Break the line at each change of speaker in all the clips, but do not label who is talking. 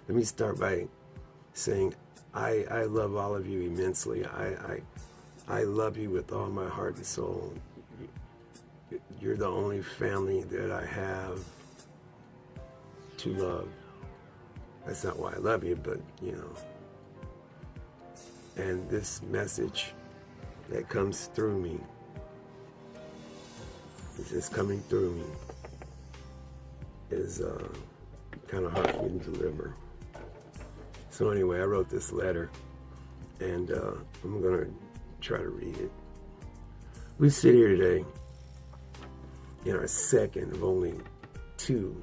Let me start by saying I love all of you immensely. I love you with all my heart and soul. You're the only family that I have to love. That's not why I love you, but you know. And this message that comes through me, it's just coming through me, is kind of hard for me to deliver. So anyway, I wrote this letter, and I'm going to try to read it. We sit here today in our second of only 2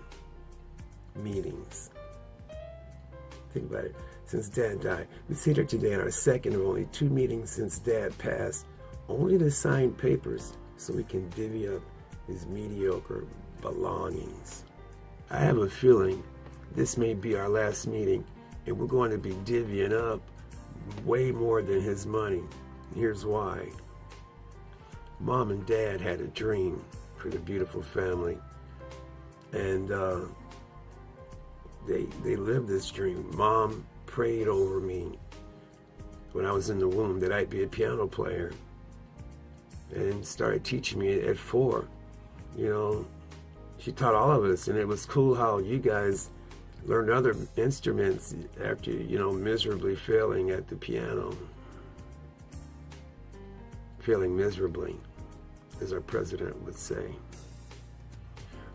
meetings. Think about it. Since Dad died, we sit here today in our second of only 2 meetings since Dad passed, only to sign papers so we can divvy up his mediocre belongings. I have a feeling this may be our last meeting, and we're going to be divvying up way more than his money. Here's why. Mom and Dad had a dream for the beautiful family, and they lived this dream. Mom prayed over me when I was in the womb that I'd be a piano player, and started teaching me at 4. You know, she taught all of us, and it was cool how you guys learned other instruments after, you know, miserably failing at the piano. Failing miserably, as our president would say.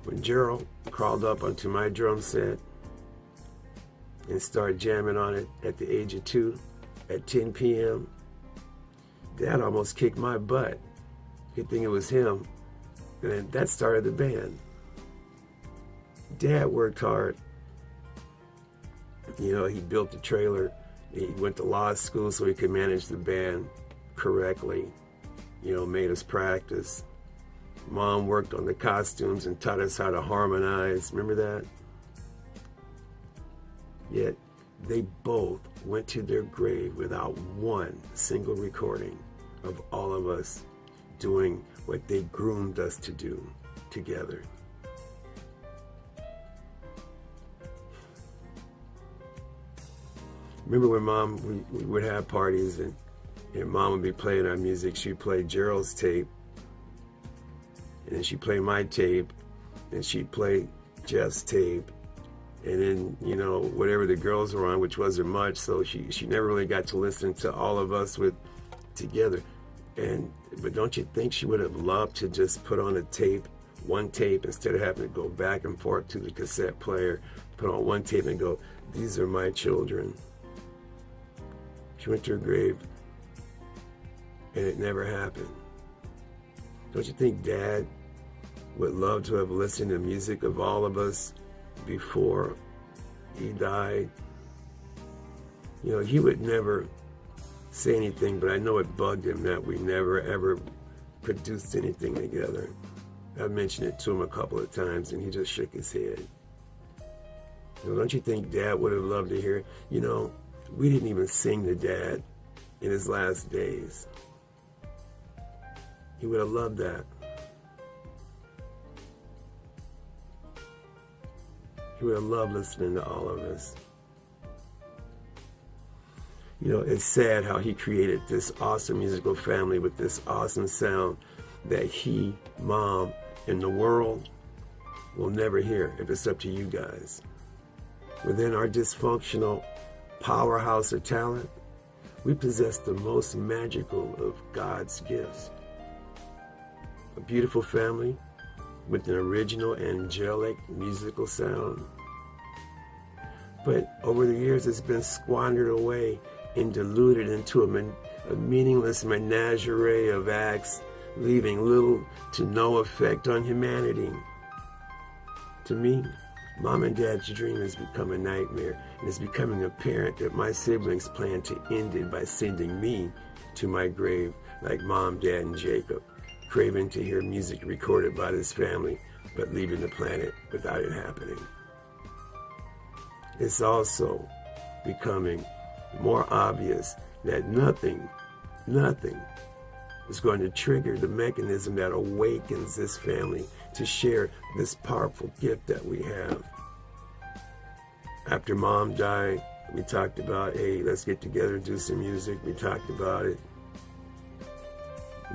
When Gerald crawled up onto my drum set and started jamming on it at the age of 2 at 10 p.m., Dad almost kicked my butt. Good thing it was him. And that started the band. Dad worked hard. You know, he built the trailer. He went to law school so he could manage the band correctly. You know, made us practice. Mom worked on the costumes and taught us how to harmonize. Remember that? Yet, they both went to their grave without one single recording of all of us doing what they groomed us to do together. Remember when Mom, we would have parties and Mom would be playing our music. She'd play Gerald's tape, and then she'd play my tape, and she'd play Jeff's tape, and then, you know, whatever the girls were on, which wasn't much, so she never really got to listen to all of us together. But don't you think she would have loved to just put on a tape, one tape, instead of having to go back and forth to the cassette player, put on one tape and go, these are my children. She went to her grave, and it never happened. Don't you think Dad would love to have listened to music of all of us before he died? You know, he would never say anything, but I know it bugged him that we never ever produced anything together. I mentioned it to him a couple of times, and he just shook his head. You know, don't you think Dad would have loved to hear it? You know, we didn't even sing to Dad in his last days. He would have loved that. He would have loved listening to all of us. You know, it's sad how he created this awesome musical family with this awesome sound that he, Mom, and the world will never hear if it's up to you guys. Within our dysfunctional powerhouse of talent, we possess the most magical of God's gifts. A beautiful family with an original angelic musical sound. But over the years, it's been squandered away and diluted into a meaningless menagerie of acts, leaving little to no effect on humanity. To me, Mom and Dad's dream has become a nightmare, and it's becoming apparent that my siblings plan to end it by sending me to my grave like Mom, Dad, and Jacob, craving to hear music recorded by this family, but leaving the planet without it happening. It's also becoming more obvious that nothing is going to trigger the mechanism that awakens this family to share this powerful gift that we have. After Mom died, we talked about, hey, let's get together and do some music. We talked about it.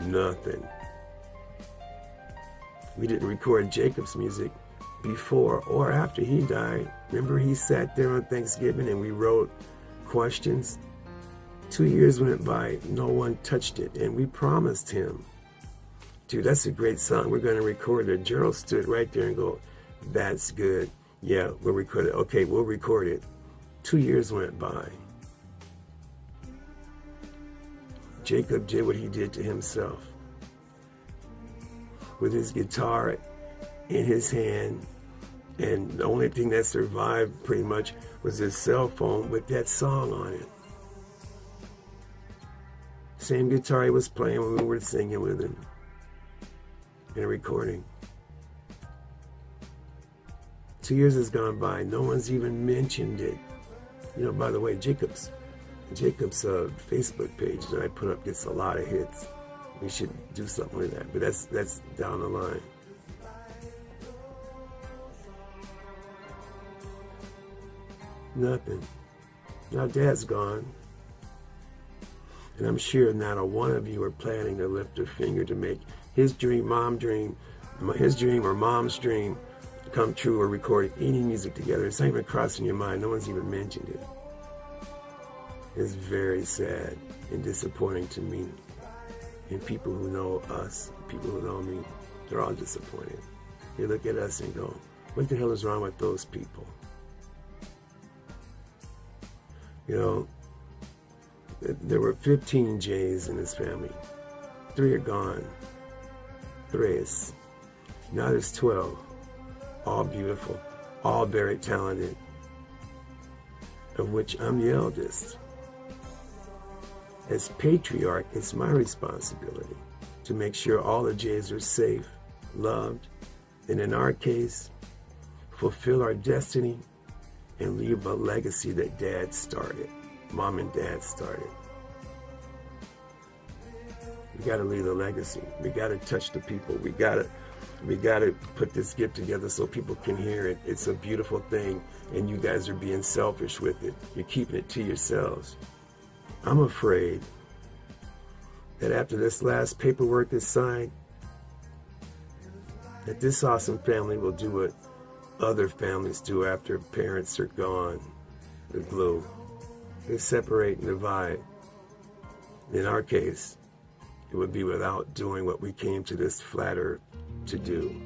Nothing. We didn't record Jacob's music before or after he died. Remember, he sat there on Thanksgiving and we wrote questions? 2 years went by, no one touched it, and we promised him, dude, that's a great song, we're going to record it. Gerald stood right there and go, that's good. Yeah, we'll record it. Okay, we'll record it. 2 years went by. Jacob did what he did to himself. With his guitar in his hand, and the only thing that survived pretty much was his cell phone with that song on it. Same guitar he was playing when we were singing with him in a recording. 2 years has gone by. No one's even mentioned it. You know, by the way, Jacob's Facebook page that I put up gets a lot of hits. We should do something with that, but that's down the line. Nothing. Now Dad's gone. And I'm sure not a one of you are planning to lift a finger to make his dream, his dream or Mom's dream come true, or record any music together. It's not even crossing your mind. No one's even mentioned it. It's very sad and disappointing to me. And people who know us, people who know me, they're all disappointed. They look at us and go, what the hell is wrong with those people? You know, there were 15 J's in his family. 3 are gone. 3. Now there's 12. All beautiful, all very talented, of which I'm the eldest. As patriarch, it's my responsibility to make sure all the J's are safe, loved, and in our case, fulfill our destiny and leave a legacy that Dad started, Mom and Dad started. We got to leave a legacy. We got to touch the people. We got to put this gift together so people can hear it. It's a beautiful thing, and you guys are being selfish with it. You're keeping it to yourselves. I'm afraid that after this last paperwork is signed, that this awesome family will do what other families do after parents are gone, the glue. They separate and divide. In our case, it would be without doing what we came to this flat earth to do.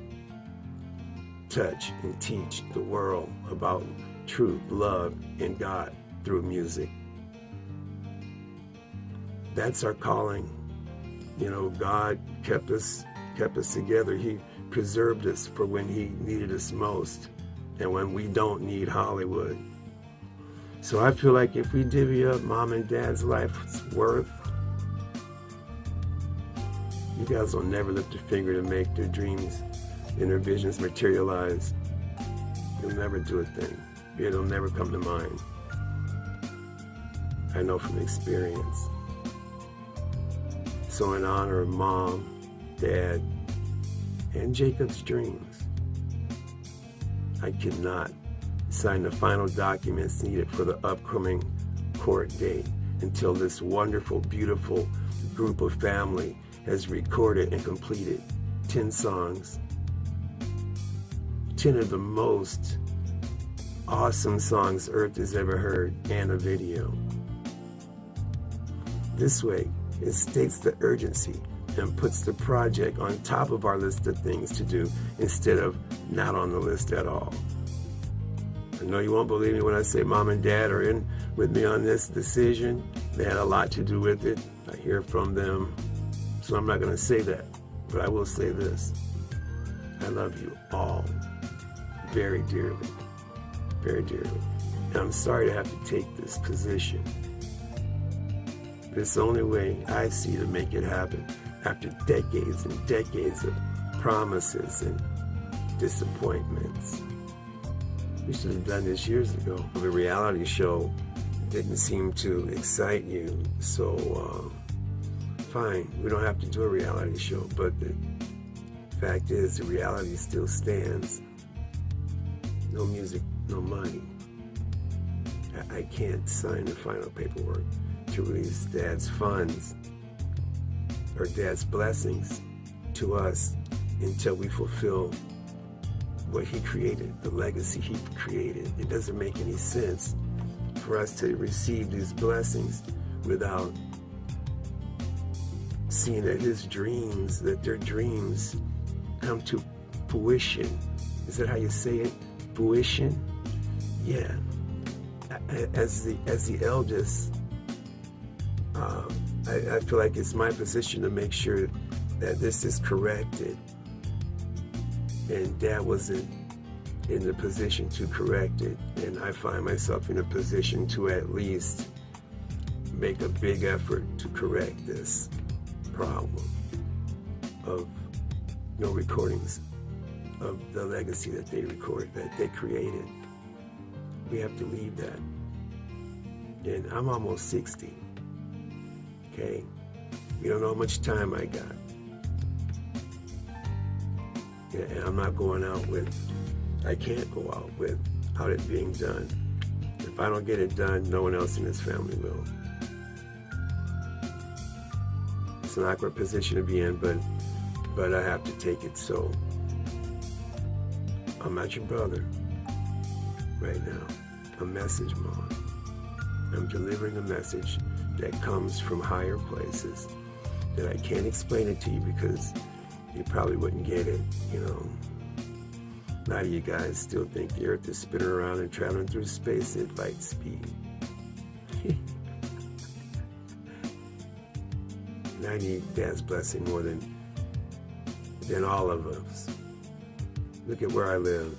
Touch and teach the world about truth, love, and God through music. That's our calling. You know, God kept us together. He preserved us for when he needed us most and when we don't need Hollywood. So I feel like if we divvy up Mom and Dad's life's worth, you guys will never lift a finger to make their dreams and their visions materialize. You'll never do a thing. It'll never come to mind. I know from experience. So in honor of Mom, Dad, and Jacob's dreams, I could not sign the final documents needed for the upcoming court date until this wonderful, beautiful group of family has recorded and completed 10 songs, 10 of the most awesome songs Earth has ever heard, and a video. This way, it states the urgency and puts the project on top of our list of things to do instead of not on the list at all. I know you won't believe me when I say Mom and Dad are in with me on this decision. They had a lot to do with it. I hear from them. So I'm not going to say that, but I will say this. I love you all very dearly, very dearly. And I'm sorry to have to take this position. But it's the only way I see to make it happen after decades and decades of promises and disappointments. We should have done this years ago. The reality show didn't seem to excite you, so fine, we don't have to do a reality show, but the fact is the reality still stands. No music, no money. I can't sign the final paperwork to release Dad's funds or Dad's blessings to us until we fulfill what he created, the legacy he created. It doesn't make any sense for us to receive these blessings without seeing that their dreams come to fruition. Is that how you say it? Fruition? Yeah. As the eldest, I feel like it's my position to make sure that this is corrected. And Dad wasn't in the position to correct it. And I find myself in a position to at least make a big effort to correct this problem of no recordings of the legacy that they created. We have to leave that. And I'm almost 60. Okay? We don't know how much time I got. And I'm not going out I can't go out without it being done. If I don't get it done, no one else in this family will. It's an awkward position to be in, but I have to take it. So I'm not your brother right now. A message, Mom. I'm delivering a message that comes from higher places that I can't explain it to you because you probably wouldn't get it, you know. A lot of you guys still think the earth is spinning around and traveling through space at light speed. And I need Dad's blessing more than all of us. Look at where I live.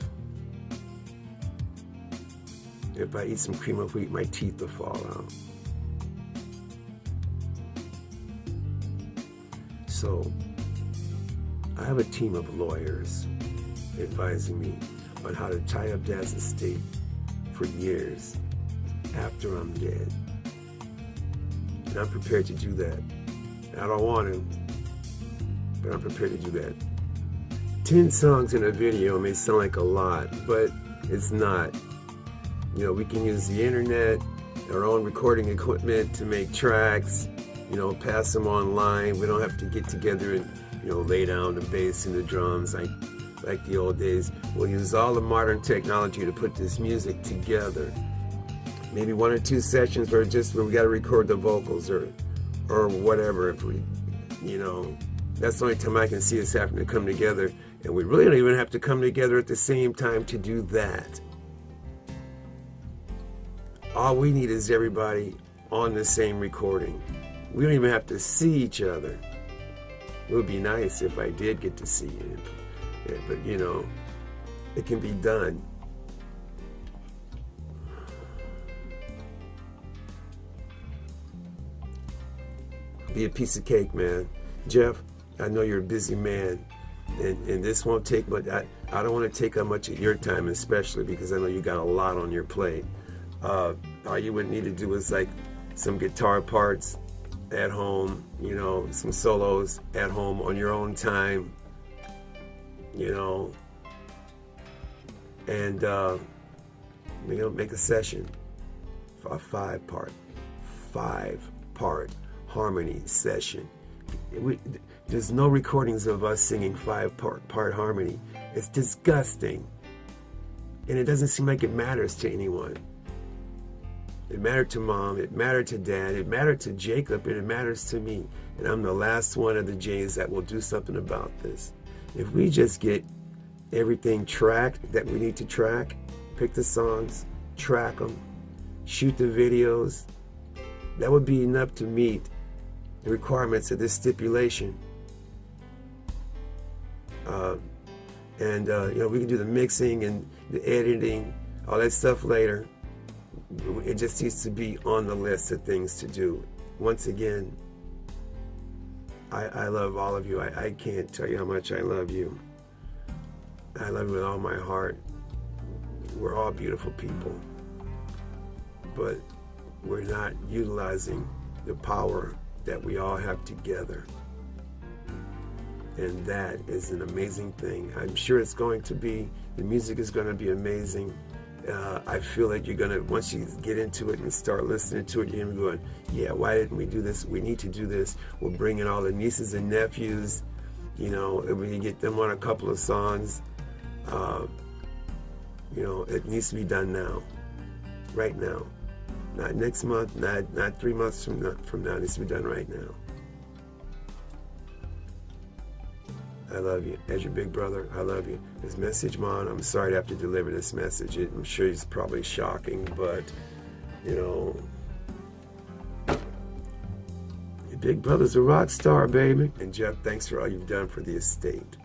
If I eat some cream of wheat, my teeth will fall out. So, I have a team of lawyers advising me on how to tie up Dad's estate for years after I'm dead. And I'm prepared to do that. I don't want to, but I'm prepared to do that. 10 songs in a video may sound like a lot, but it's not. You know, we can use the internet, our own recording equipment to make tracks, you know, pass them online. We don't have to get together and, you know, lay down the bass and the drums like the old days. We'll use all the modern technology to put this music together. Maybe 1 or 2 sessions where we got to record the vocals or whatever. If we, you know, that's the only time I can see us having to come together. And we really don't even have to come together at the same time to do that. All we need is everybody on the same recording. We don't even have to see each other. It would be nice if I did get to see you. Yeah, but, you know, it can be done. Be a piece of cake, man. Jeff, I know you're a busy man, and this won't take much. I don't want to take up much of your time, especially because I know you got a lot on your plate. All you would need to do is like some guitar parts at home, you know, some solos at home on your own time, you know, and you know, make a session for a 5-part harmony session. There's no recordings of us singing 5-part harmony. It's disgusting, and it doesn't seem like it matters to anyone. It mattered to Mom, it mattered to Dad, it mattered to Jacob, and it matters to me. And I'm the last one of the J's that will do something about this. If we just get everything tracked that we need to track, pick the songs, track them, shoot the videos, that would be enough to meet the requirements of this stipulation. You know, we can do the mixing and the editing, all that stuff later. It just needs to be on the list of things to do. Once again, I love all of you. I can't tell you how much I love you. I love you with all my heart. We're all beautiful people, but we're not utilizing the power that we all have together. And that is an amazing thing. I'm sure it's going to be. The music is going to be amazing. I feel like you're gonna, once you get into it and start listening to it, you're gonna be going, yeah, why didn't we do this? We need to do this. We're bringing all the nieces and nephews, you know, and we can get them on a couple of songs. You know, it needs to be done now, right now. Not next month, not 3 months from now. It needs to be done right now. I love you. As your big brother, I love you. This message, Mom, I'm sorry to have to deliver this message. I'm sure it's probably shocking, but, you know, your big brother's a rock star, baby. And Jeff, thanks for all you've done for the estate.